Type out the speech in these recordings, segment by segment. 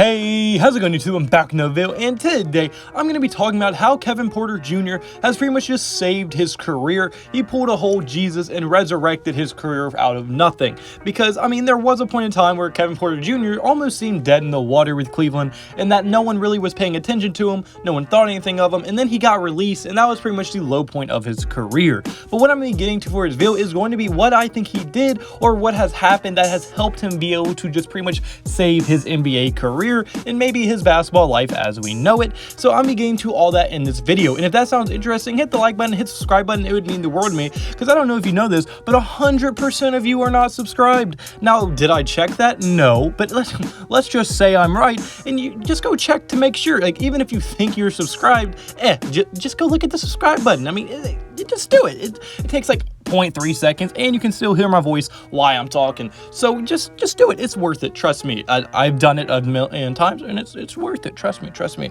Hey, how's it going, YouTube? I'm back in the video, and today I'm going to be talking about how Kevin Porter Jr. has pretty much just saved his career. He pulled a whole Jesus and resurrected his career out of nothing. Because, I mean, there was a point in time where Kevin Porter Jr. almost seemed dead in the water with Cleveland, and that no one really was paying attention to him, no one thought anything of him, and then he got released, and that was pretty much the low point of his career. But what I'm going to be getting to for his video is going to be what I think he did, or what has happened that has helped him be able to just pretty much save his NBA career and maybe his basketball life as we know it. So I'm getting to all that in this video, and if that sounds interesting, hit the like button, hit the subscribe button. It would mean the world to me, because I don't know if you know this, but 100% of you are not subscribed. Now, did I check that? No, but let's just say I'm right, and you just go check to make sure. Like, even if you think you're subscribed, just go look at the subscribe button. I mean, just do it. It takes like 0.3 seconds, and you can still hear my voice while I'm talking. So just do it. It's worth it. Trust me. I've done it a million times, and it's worth it. Trust me.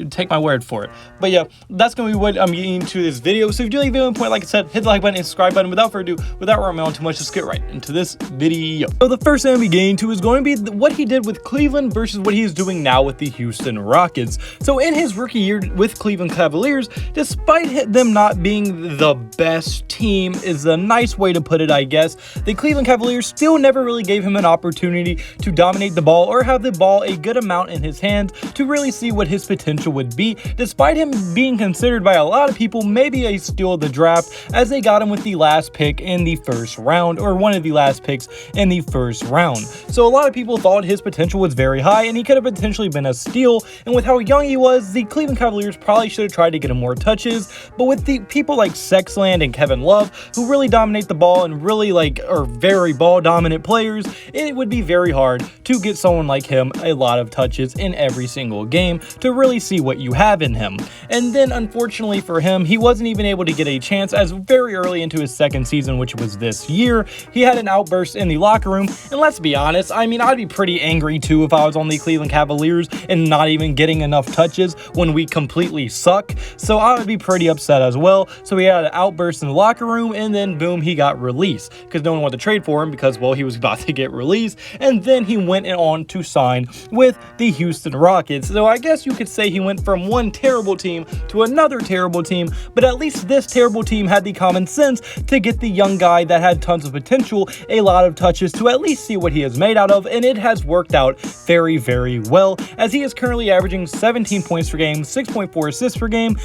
Take my word for it. But yeah, that's gonna be what I'm getting into this video. So if you like the video, point, like I said, hit the like button and subscribe button. Without further ado, without rambling on too much, let's get right into this video. So the first thing I'm getting to is going to be what he did with Cleveland versus what he is doing now with the Houston Rockets. So in his rookie year with Cleveland Cavaliers, despite them not being the best team, is a nice way to put it, I guess, the Cleveland Cavaliers still never really gave him an opportunity to dominate the ball or have the ball a good amount in his hands to really see what his potential would be, despite him being considered by a lot of people maybe a steal of the draft, as they got him with the last pick in the first round, or one of the last picks in the first round. So a lot of people thought his potential was very high and he could have potentially been a steal, and with how young he was, the Cleveland Cavaliers probably should have tried to get him more touches. But with the people like Sexland and Kevin Love, who really dominate the ball and really are very ball dominant players, it would be very hard to get someone like him a lot of touches in every single game to really see what you have in him. And then unfortunately for him, he wasn't even able to get a chance, as very early into his second season, which was this year, he had an outburst in the locker room. And let's be honest, I mean, I'd be pretty angry too if I was on the Cleveland Cavaliers and not even getting enough touches when we completely suck. So I would be pretty upset as well. So he had an outburst in the locker room, and then boom, he got released because no one wanted to trade for him because, well, he was about to get released. And then he went on to sign with the Houston Rockets. So I guess you could say he went from one terrible team to another terrible team, but at least this terrible team had the common sense to get the young guy that had tons of potential a lot of touches to at least see what he is made out of, and it has worked out very, very well, as he is currently averaging 17 points per game, 6.4 assists per game,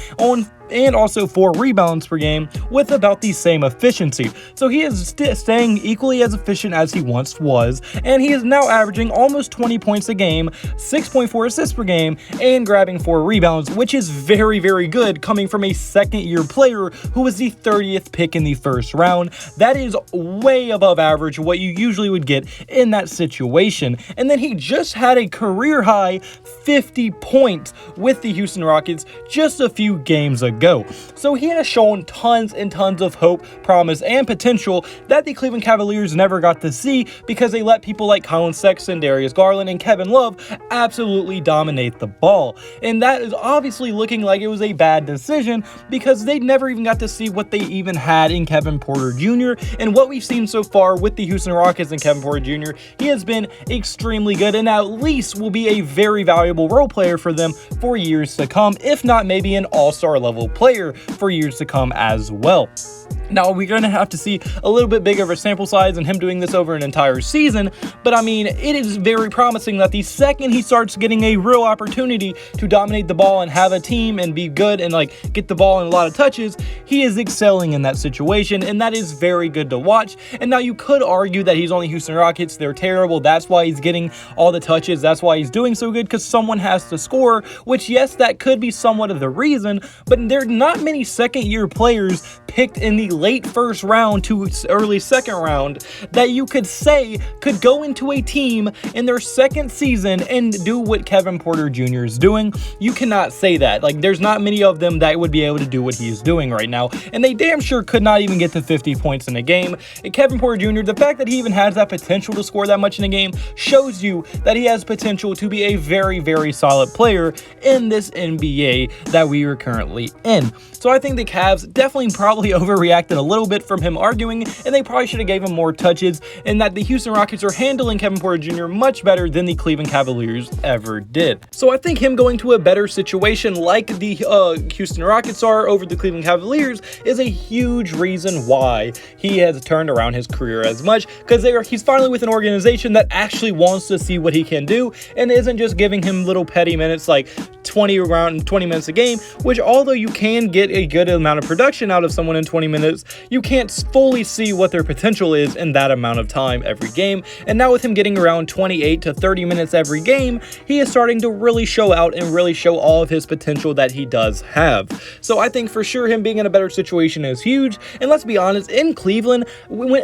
and also 4 rebounds per game, with about the same efficiency. So he is staying equally as efficient as he once was, and he is now averaging almost 20 points a game, 6.4 assists per game, and grabbing 4 rebounds, which is very, very good coming from a second-year player who was the 30th pick in the first round. That is way above average what you usually would get in that situation. And then he just had a career-high 50 points with the Houston Rockets just a few games ago. So he has shown tons and tons of hope, promise, and potential that the Cleveland Cavaliers never got to see, because they let people like Colin Sexton, Darius Garland, and Kevin Love absolutely dominate the ball. And that is obviously looking like it was a bad decision, because they never even got to see what they even had in Kevin Porter Jr. And what we've seen so far with the Houston Rockets and Kevin Porter Jr., he has been extremely good, and at least will be a very valuable role player for them for years to come, if not maybe an all-star level player for years to come as well. Now, we're going to have to see a little bit bigger of a sample size and him doing this over an entire season, but I mean, it is very promising that the second he starts getting a real opportunity to dominate the ball and have a team and be good and get the ball in a lot of touches, he is excelling in that situation, and that is very good to watch. And now you could argue that he's on the Houston Rockets, they're terrible, that's why he's getting all the touches, that's why he's doing so good, because someone has to score, which, yes, that could be somewhat of the reason, but there are not many second-year players picked in the late first round to early second round that you could say could go into a team in their second season and do what Kevin Porter Jr. is doing. You cannot say that. There's not many of them that would be able to do what he's doing right now, and they damn sure could not even get to 50 points in a game. And Kevin Porter Jr., the fact that he even has that potential to score that much in a game shows you that he has potential to be a very, very solid player in this NBA that we are currently in. So I think the Cavs definitely probably overreacted distracted a little bit from him arguing, and they probably should have gave him more touches, and that the Houston Rockets are handling Kevin Porter Jr. much better than the Cleveland Cavaliers ever did. So I think him going to a better situation like the Houston Rockets are over the Cleveland Cavaliers is a huge reason why he has turned around his career as much, because he's finally with an organization that actually wants to see what he can do and isn't just giving him little petty minutes like 20 minutes a game, which although you can get a good amount of production out of someone in 20 minutes, you can't fully see what their potential is in that amount of time every game. And now with him getting around 28 to 30 minutes every game, he is starting to really show out and really show all of his potential that he does have. So I think for sure him being in a better situation is huge. And let's be honest, in Cleveland,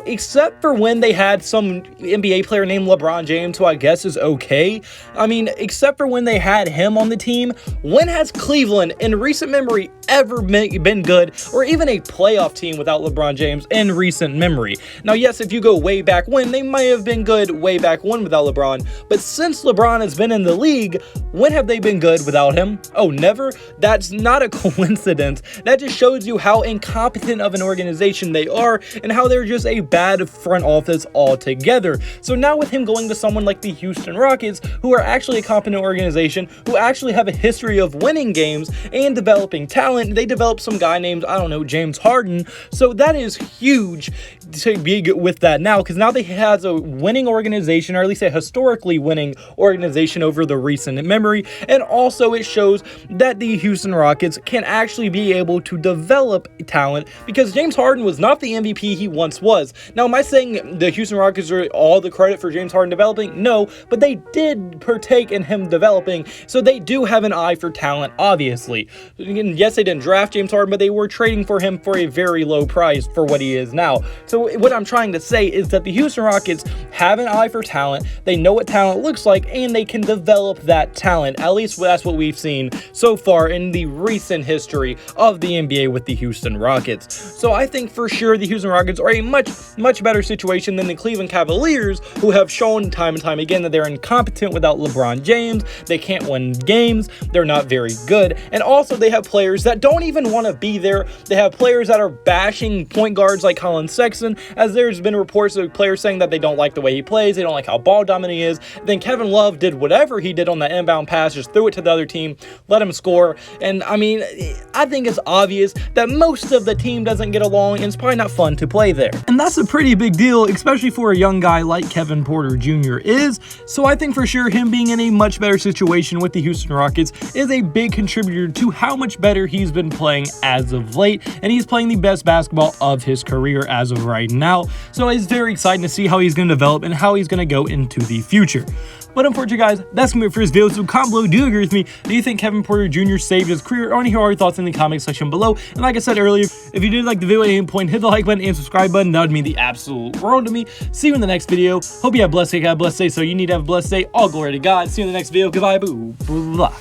except for when they had some NBA player named LeBron James, who I guess is okay, I mean, except for when they had him on the team, when has Cleveland in recent memory ever been good, or even a playoff team without LeBron James in recent memory? Now, yes, if you go way back when, they might have been good way back when without LeBron, but since LeBron has been in the league, when have they been good without him? Oh, never? That's not a coincidence. That just shows you how incompetent of an organization they are and how they're just a bad front office altogether. So now with him going to someone like the Houston Rockets, who are actually a competent organization, who actually have a history of winning games and developing talent, they developed some guy named, I don't know, James Harden. So that is huge to be with that now, because now they has a winning organization, or at least a historically winning organization over the recent memory. And also it shows that the Houston Rockets can actually be able to develop talent, because James Harden was not the MVP he once was. Now, am I saying the Houston Rockets are all the credit for James Harden developing? No, but they did partake in him developing, so they do have an eye for talent, obviously. And yes, they didn't draft James Harden, but they were trading for him for a very low price for what he is now. So what I'm trying to say is that the Houston Rockets have an eye for talent, they know what talent looks like, and they can develop that talent. At least that's what we've seen so far in the recent history of the NBA with the Houston Rockets. So I think for sure the Houston Rockets are a much better situation than the Cleveland Cavaliers, who have shown time and time again that they're incompetent without LeBron James. They can't win games, they're not very good, and also they have players that don't even want to be there. They have players that are bashing point guards like Colin Sexton, as there's been reports of players saying that they don't like the way he plays, they don't like how ball dominant he is. Then Kevin Love did whatever he did on that inbound pass, just threw it to the other team, let him score. And I mean, I think it's obvious that most of the team doesn't get along, and it's probably not fun to play there. And that's a pretty big deal, especially for a young guy like Kevin Porter Jr. is. So I think for sure him being in a much better situation with the Houston Rockets is a big contributor to how much better he's been playing as of late, and he's playing the best basketball of his career as of right now. So it's very exciting to see how he's going to develop and how he's going to go into the future. But unfortunately, guys, that's going to be it for this video. So comment below, do you agree with me? Do you think Kevin Porter Jr. saved his career? I want to hear all your thoughts in the comment section below. And like I said earlier, if you did like the video at any point, hit the like button and subscribe button. That would mean the absolute world to me. See you in the next video. Hope you have a blessed day. Have a blessed day. So you need to have a blessed day. All glory to God. See you in the next video. Goodbye. Boo. Blah.